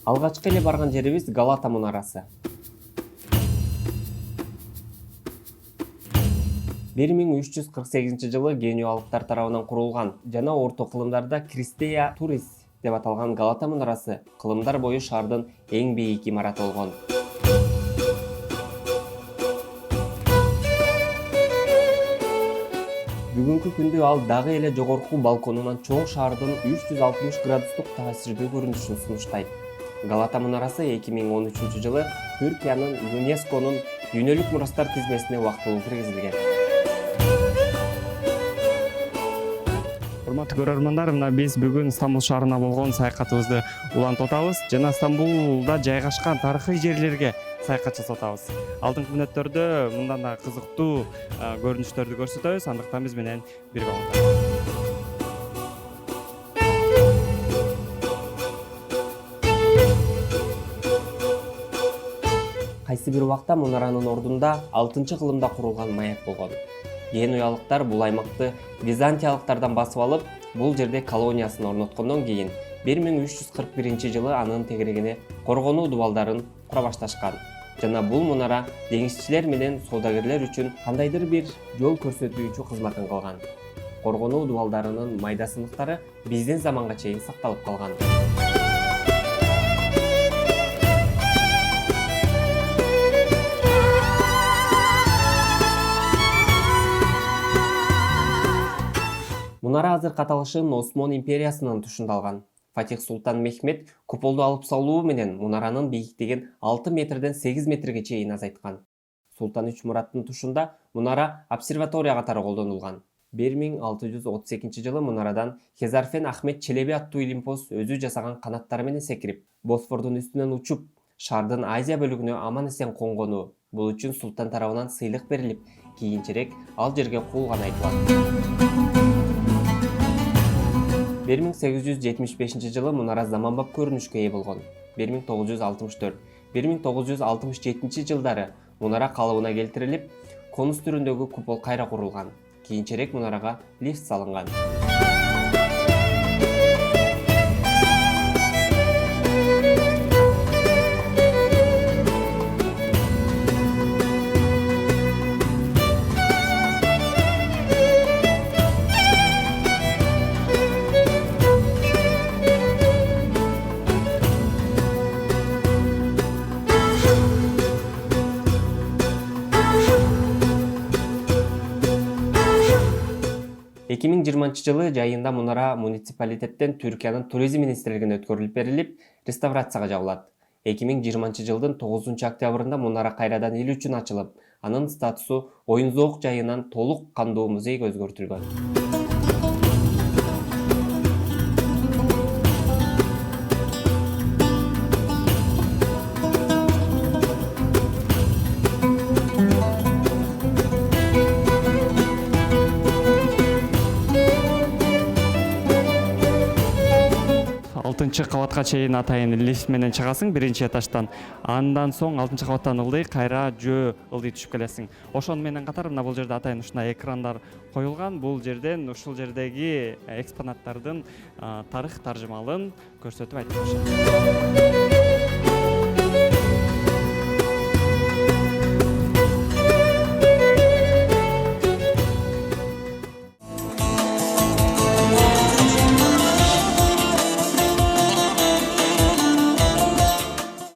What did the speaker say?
Алгачкы эле барган жерибиз Галата мунарасы. 1348 жылы генуалыктар тарабынан курулган жана орто кылымдарда Кристея Турис деп аталган Галата мунарасы кылымдар бою шаардын эң бийик имараты болгон. Бүгүнкү күндө ал дагы эле жогорку балконунан чоң шаардын 360 градустук таасирдүү көрүнүшүн сунуштайт. Галата мунарасы 2013 жылы Түркиянын ЮНЕСКОнун дүйнөлүк мурастар тизмесине убактылуу киргизилген. Урматтуу көрөрмандар, мына биз бүгүн Стамбул шаарына болгон саякатыбызды улантып атабыз жана Стамбулда жайгашкан тарыхый жерлерге саякат жасап атабыз. Алдыңкы мүнөттөрдө мындан да кызыктуу көрүнүштөрдү көрсөтөбүз, андыктан биз менен бирге болуңуздар. Кайсы бир убакта мунаранын ордунда 6-кылымда курулган маяк болгон. Генуялыктар бул аймакты византиялыктардан басып алып, бул жерде колониясын орноткондон кийин 1341 жылы анын тегерегине коргонуу дубалдарын кура башташкан. Жана бул мунара деңизчилер менен соодагерлер үчүн кандайдыр бир жол көрсөтүүчү кызматын кылган. Коргонуу дубалдарынын майда сыныктары биздин заманга чейин сакталып калган. Мунара азыркы аталышын Осмон империясынын тушундалган. Фатих Султан Мехмет куполду алып салуу менен мунаранын бийиктигин 6 метрден 8 метрге чейин азайткан. Султан 3 Мураттын тушунда мунара обсерватория катары колдонулган. 1632 жылы мунарадан Хезарфен Ахмет Челеби аттуу илимпоз өзү жасаган канаттары менен секирип, Босфордун үстүнөн учуп, шаардын Азия бөлүгүнө аман-эсен конгону. Бул үчүн султан тарабынан сыйлык берилип, кийинчерээк ал жерге куулган айтылат. 1875 жылы мунара заманбап көрүнүшкө ээ болгон. 1964-1967 жылдары мунара калыбына келтирилип, конус түрүндөгү купол кайра курулган. Кийинчерээк мунарага лифт салынган. Жылы жайында мунара муниципалитеттен Түркиянын туризм министрлигине өткөрүлүп берилип, реставрацияга жабылат. 2020 жылдын 9 октябрында мунара кайрадан эл үчүн ачылып, анын статусу оюн-зоок жайынан толук кандуу музейге өзгөртүлгөн. 6-кабатка чейин атайын лифт менен чыгасың биринчи этаждан. Андан соң 6-кабаттан ылдый кайра жөө ылдый түшүп келесиң. Ошону менен катар мына бул жерде атайын ушундай экрандар коюлган. Бул жерден ушул жердеги экспонаттардын тарых таржымалын көрсөтүп айтып беришет.